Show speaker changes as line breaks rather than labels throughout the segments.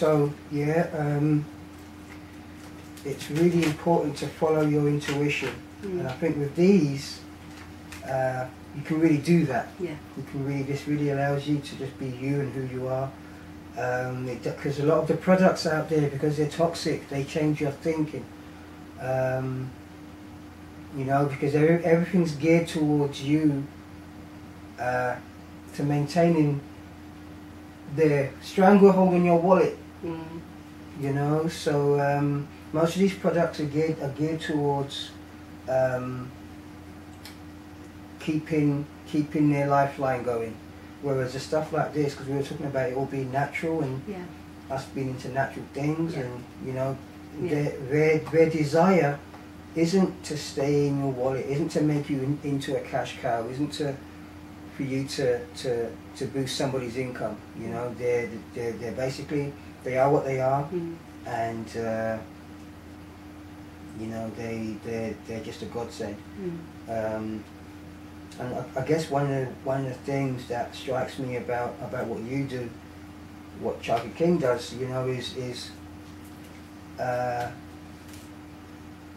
So yeah, it's really important to follow your intuition, and I think with these, you can really do that.
Yeah.
You can really, this really allows you to just be you and who you are. Because a lot of the products out there, because they're toxic, they change your thinking. You know, because everything's geared towards you, to maintaining the stranglehold in your wallet. You know, so most of these products are geared towards keeping their lifeline going. Whereas the stuff like this, because we were talking about it all being natural and us being into natural things, and you know, their desire isn't to stay in your wallet, isn't to make you into a cash cow, isn't for you to boost somebody's income. You know, they're basically, they are what they are, and you know, they're just a godsend. And I guess one of the things that strikes me about what you do, what Chaga King does, you know, is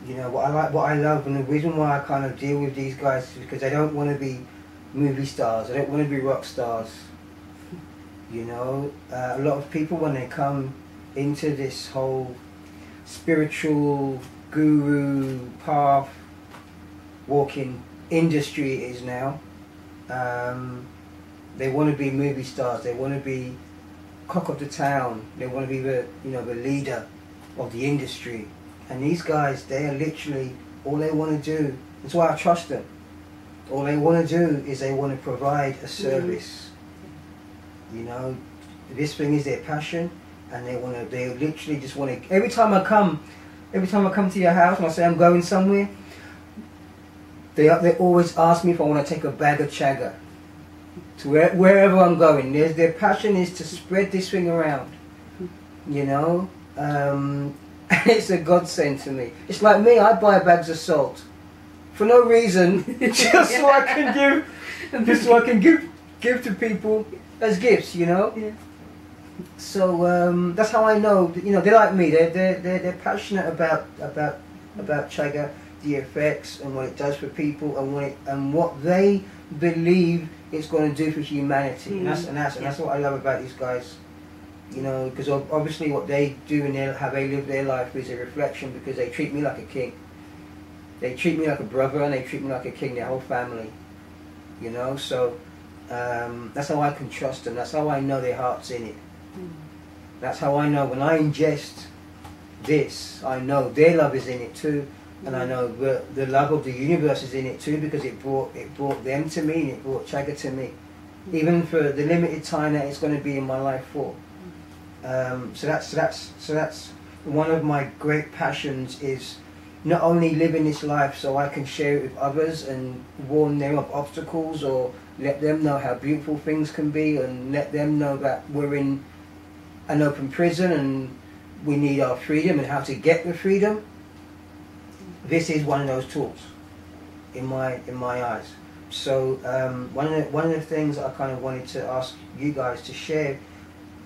you know, what I love, and the reason why I kind of deal with these guys is because they don't want to be movie stars, they don't want to be rock stars. You know, a lot of people, when they come into this whole spiritual guru path walking industry it is now, they want to be movie stars, they want to be cock of the town, they want to be the, you know, the leader of the industry. And these guys, they are literally, all they want to do, that's why I trust them, all they want to do is they want to provide a service. You know, this thing is their passion, and they literally just want to, every time I come to your house and I say I'm going somewhere, they always ask me if I want to take a bag of Chaga to wherever I'm going. Their passion is to spread this thing around, you know. It's a godsend to me. It's like me, I buy bags of salt for no reason, just so I can give to people as gifts, you know.
Yeah.
So that's how I know. You know, they're like me. They're passionate about Chaga, the effects and what it does for people, and what they believe it's going to do for humanity. And that's what I love about these guys. You know, because obviously what they do and how they live their life is a reflection, because they treat me like a king. They treat me like a brother, and they treat me like a king, their whole family. You know, so that's how I can trust them. That's how I know their heart's in it. That's how I know when I ingest this, I know their love is in it too, and I know the love of the universe is in it too, because it brought them to me, and it brought Chaga to me, even for the limited time that it's going to be in my life for. So that's one of my great passions, is not only living this life so I can share it with others and warn them of obstacles, or let them know how beautiful things can be, and let them know that we're in an open prison and we need our freedom and how to get the freedom. This is one of those tools in my eyes. So one of the things I kind of wanted to ask you guys to share,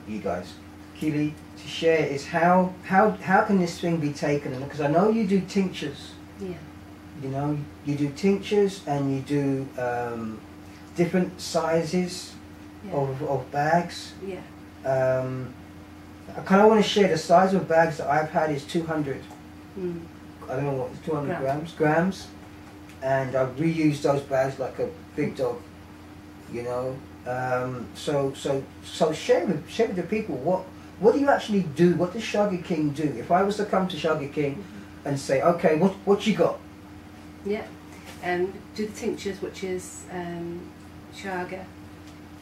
Keely, to share, is how can this thing be taken? Because I know you do tinctures.
Yeah.
You know, you do tinctures, and you do different sizes of bags.
Yeah.
I kind of want to share the size of bags that I've had is 200. I don't know what, 200 grams, and I've reused those bags like a big dog. You know, so share with the people what do you actually do? What does Chaga King do? If I was to come to Chaga King and say, okay, what you got?
Yeah, do the tinctures, which is Chaga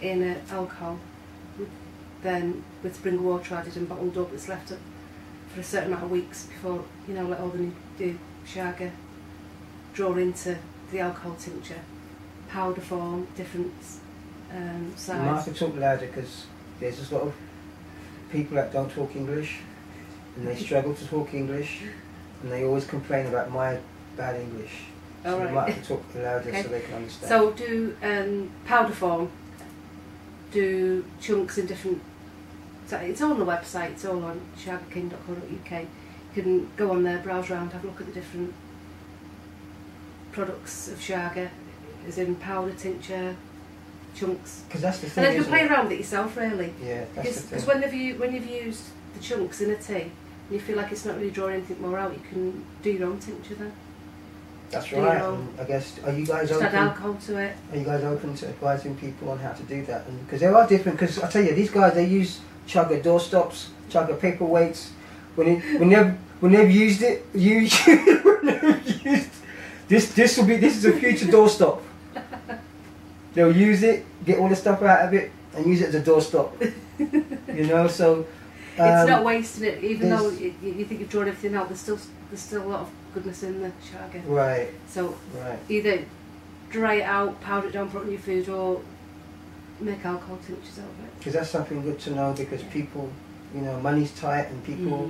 in alcohol, then with spring water added and bottled up. It's left up for a certain amount of weeks before, you know, let all the Chaga draw into the alcohol tincture. Powder form, different size.
You might have to talk louder, because there's a lot of people that don't talk English, and they struggle to talk English, and they always complain about my bad English. So you might have to talk louder so they can understand.
So do powder form, do chunks in different So it's all on the website, it's all on chagaking.co.uk. You can go on there, browse around, have a look at the different products of Chaga, as in powder, tincture, chunks.
Because that's the thing.
And then you can play around with it yourself, really.
Yeah, that's the thing.
Because when you've used the chunks in a tea, and you feel like it's not really drawing anything more out, you can do your own tincture then.
That's right. And I guess, are you guys
just
open?
add alcohol to it.
Are you guys open to advising people on how to do that? Because there are different. Because I tell you, these guys, they use Chaga doorstops, Chaga paperweights. When they've used it, this is a future doorstop. They'll use it, get all the stuff out of it, and use it as a doorstop. You know, so
it's not wasting it, even though you think you've drawn everything out. There's still a lot of goodness in the Chaga.
Right.
So either dry it out, powder it down, put it in your food, or make alcohol tinctures out of it.
Because that's something good to know. Because people, you know, money's tight, and people.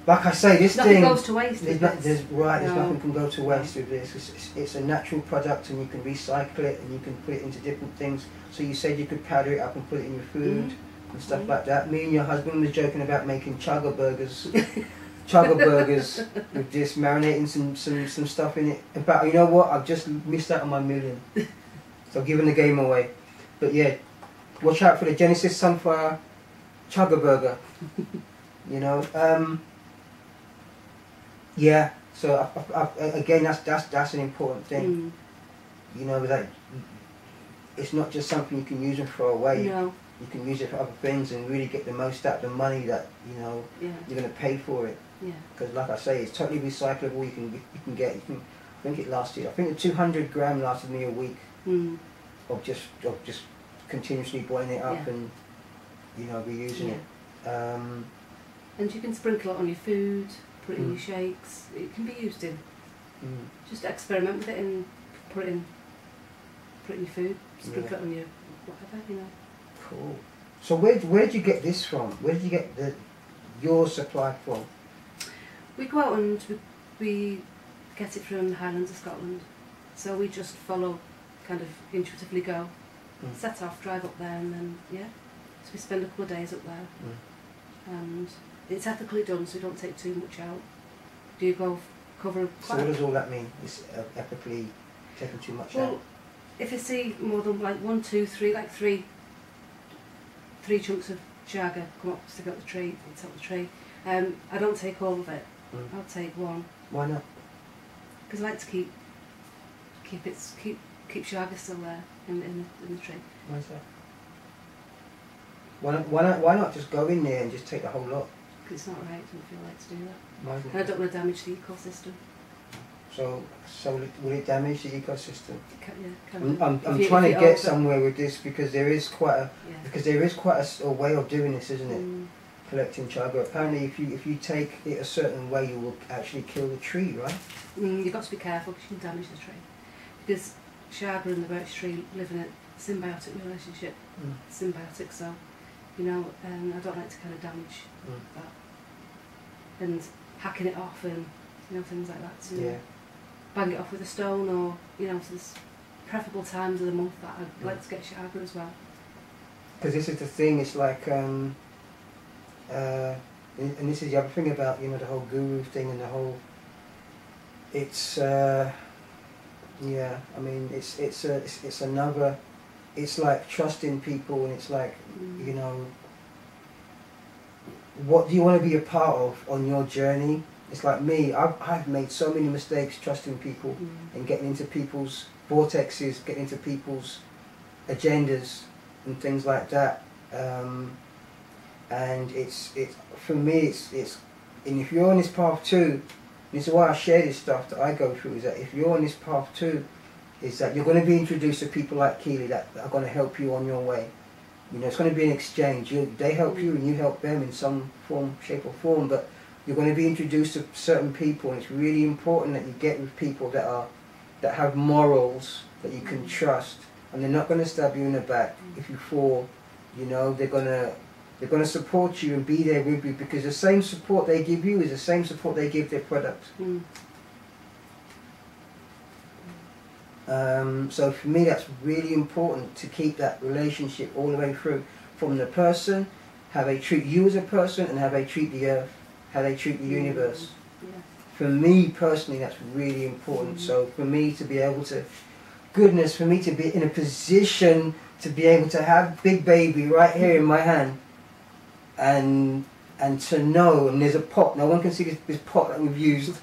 Like I say, this
nothing
thing
goes to waste.
There's nothing can go to waste with this. It's a natural product, and you can recycle it, and you can put it into different things. So you said you could powder it up and put it in your food and stuff like that. Me and your husband was joking about making Chaga burgers, with this, marinating some stuff in it. But you know what? I've just missed out on my million, so I'm giving the game away. But yeah, watch out for the Genesis Sunfire Chaga burger. You know. Yeah, so again, that's an important thing. You know, that it's not just something you can use and throw away.
No.
You can use it for other things and really get the most out of the money that you're going to pay for it.
Yeah.
Because, like I say, it's totally recyclable. You can get. I think it lasted. I think the 200 gram lasted me a week of just continuously boiling it up and reusing it.
And you can sprinkle it on your food. Put it in your shakes. It can be used in. Just experiment with it and put it in your food. Sprinkle it on your whatever, you know.
Cool. So where did you get this from? Where did you get your supply from?
We go out and we get it from the Highlands of Scotland. So we just follow, kind of intuitively go, set off, drive up there, and then so we spend a couple of days up there, and it's ethically done, so we don't take too much out. Do you go cover?
So what does all that mean? It's ethically taking too much out?
If you see more than like 1, 2, 3, like three chunks of Chaga come up, stick up the tree, it's up the tree. I don't take all of it. I'll take one.
Why not?
Because I like to keep Chaga still there in the tree.
Why is that? Why not just go in there and just take the whole lot?
Because it's not right. I don't feel like to do that.
Why isn't
and I don't want to damage the ecosystem.
So will it damage the ecosystem?
Yeah,
I'm trying to get somewhere with this because there is quite a way of doing this, isn't it? Collecting Chaga. Apparently, if you take it a certain way, you will actually kill the tree, right?
You've got to be careful because you can damage the tree. Because Chaga and the birch tree live in a symbiotic relationship. Symbiotic, so I don't like to kind of damage that. And hacking it off and things like that. So bang it off with a stone, or so there's preferable times of the month that I'd like to get Chaga as well. Because
this is the thing. It's like and this is the other thing about the whole guru thing and the whole. It's I mean it's another. It's like trusting people, and it's like what do you want to be a part of on your journey? It's like me. I've made so many mistakes trusting people and getting into people's vortexes, getting into people's agendas and things like that. And it's for me. It's and if you're on this path too, this is why I share this stuff that I go through. Is that if you're on this path too, is that you're going to be introduced to people like Keely that are going to help you on your way. It's going to be an exchange. They help you and you help them in some form, shape or form, but you're going to be introduced to certain people, and it's really important that you get with people that have morals that you can trust, and they're not going to stab you in the back if you fall. They're going to support you and be there with you, because the same support they give you is the same support they give their product. So for me, that's really important to keep that relationship all the way through, from the person how they treat you as a person and how they treat the earth, how they treat the universe.
Yeah.
For me personally, that's really important. So for me to be able to, goodness, for me to be in a position to be able to have Big Baby right here in my hand, and to know, and there's a pot, no one can see this pot that we've used,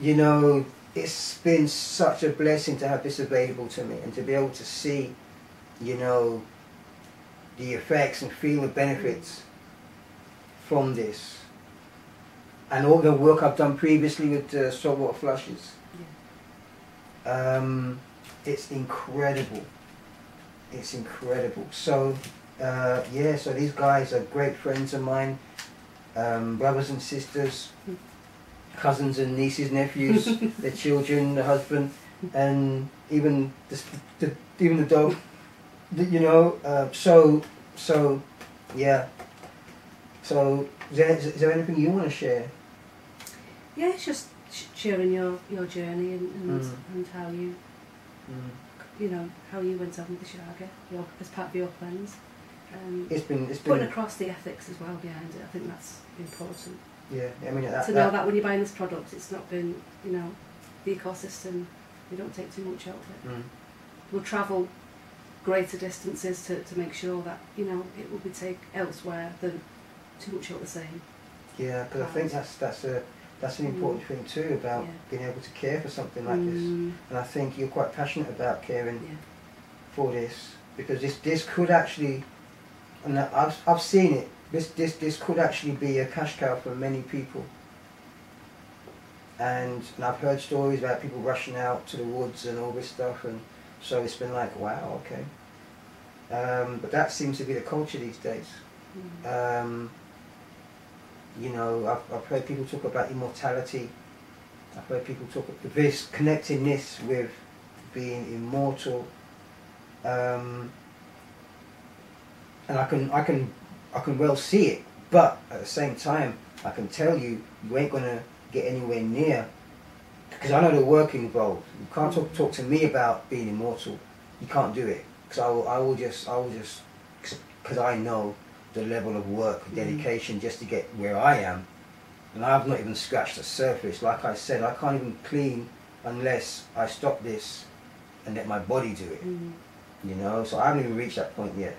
you know, it's been such a blessing to have this available to me and to be able to see, you know, the effects and feel the benefits from this. And all the work I've done previously with saltwater flushes. Yeah. It's incredible. It's incredible. So, yeah, so these guys are great friends of mine, brothers and sisters, cousins and nieces, nephews, their children, the husband, and even the dog. You know, so yeah. So is there anything you want to share?
Yeah, it's just sharing your journey and how you you know, how you went on with the Chaga as part of your plans.
It's been
putting across the ethics as well behind it. I think that's important.
Yeah, I mean
to know that when you're buying this product, it's not been, you know, the ecosystem. We don't take too much out of it. We'll travel greater distances to make sure that, you know, it will be taken elsewhere than too much out the same.
Yeah, because I think that's an important thing too, about being able to care for something like this. And I think you're quite passionate about caring for this, because this could actually, and I've seen it, this could actually be a cash cow for many people. And I've heard stories about people rushing out to the woods and all this stuff, and so it's been like, wow, okay. But that seems to be the culture these days. You know, I've heard people talk about immortality. I've heard people talk about this, connecting this with being immortal. And I can well see it, but at the same time, I can tell you, you ain't gonna get anywhere near, because I know the work involved. You can't talk to me about being immortal. You can't do it, because I will just, because I know the level of work, dedication just to get where I am, and I've not even scratched the surface. Like I said, I can't even clean unless I stop this and let my body do it. You know, so I haven't even reached that point yet.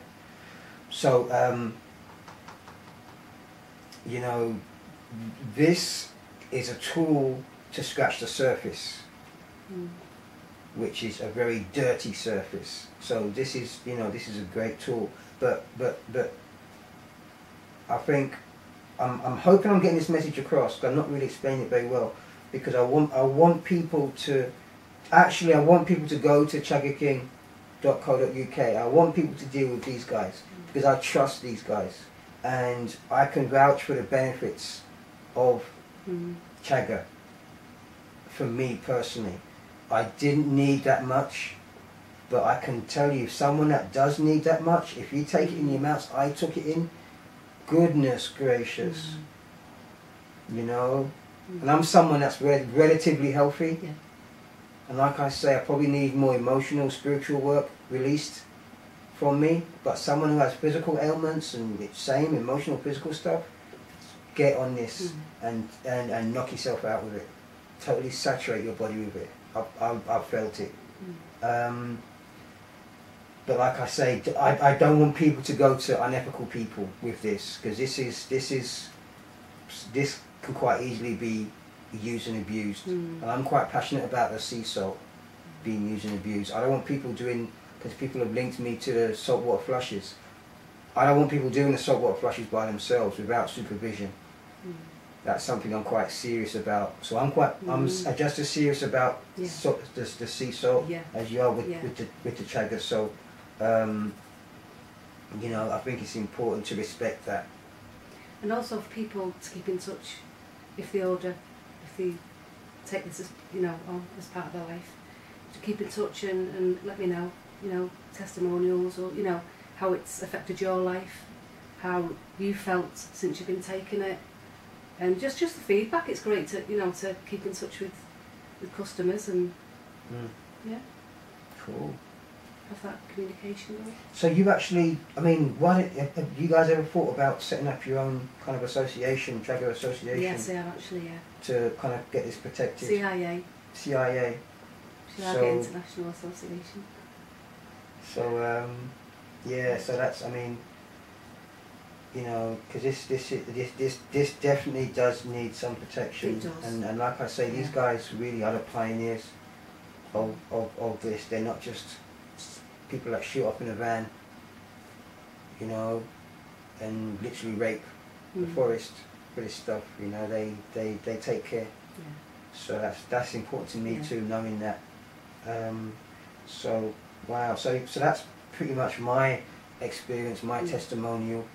So, you know, this is a tool to scratch the surface, which is a very dirty surface. So this is, you know, this is a great tool. But I think I'm hoping I'm getting this message across, because I'm not really explaining it very well, because I want people to actually, I want people to go to chagaking.co.uk. I want people to deal with these guys, because I trust these guys, and I can vouch for the benefits of Chaga for me personally. I didn't need that much, but I can tell you, someone that does need that much, if you take it in the amounts I took it in, goodness gracious, you know, and I'm someone that's relatively healthy, and like I say, I probably need more emotional, spiritual work released from me, but someone who has physical ailments and the same emotional, physical stuff, get on this and knock yourself out with it. Totally saturate your body with it. I've felt it. But like I say, I don't want people to go to unethical people with this, because this can quite easily be used and abused. And I'm quite passionate about the sea salt being used and abused. I don't want people doing, because people have linked me to the saltwater flushes, I don't want people doing the saltwater flushes by themselves without supervision. That's something I'm quite serious about. So I'm just as serious about the sea salt as you are with the Chaga. So you know, I think it's important to respect that.
And also for people to keep in touch, if they take this as, you know, on as part of their life, to keep in touch and let me know, you know, testimonials, or, you know, how it's affected your life, how you felt since you've been taking it, and just the feedback. It's great to, you know, to keep in touch with customers and
yeah. Cool.
have that communication going.
So you've actually, I mean, have you guys ever thought about setting up your own kind of association, Chaga association?
Yes, I have actually, yeah.
To kind of get this protected?
CIA.
CIA.
Chaga International Association.
So, yeah, so that's, I mean, you know, because this definitely does need some protection.
It does.
And like I say, these guys really are the pioneers of this. They're not just people that shoot up in a van, you know, and literally rape the forest for this stuff. You know, they take care.
Yeah.
So that's important to me too, knowing that. So wow, so that's pretty much my experience, my testimonial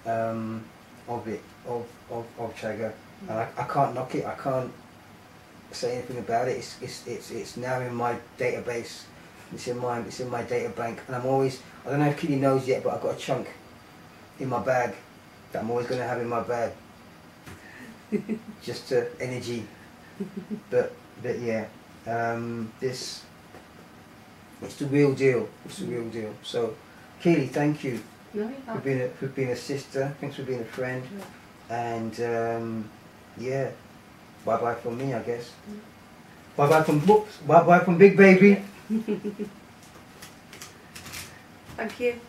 of it, of Chaga. And I can't knock it. I can't say anything about it. It's now in my database. It's in my data bank, and I'm always, I don't know if Kitty knows yet, but I've got a chunk in my bag that I'm always going to have in my bag, just to energy. But yeah, this, it's the real deal. It's the real deal. So, Keely, thank you for being a sister. Thanks for being a friend. And yeah, bye bye from me, I guess. Bye bye from Big Baby.
Thank you.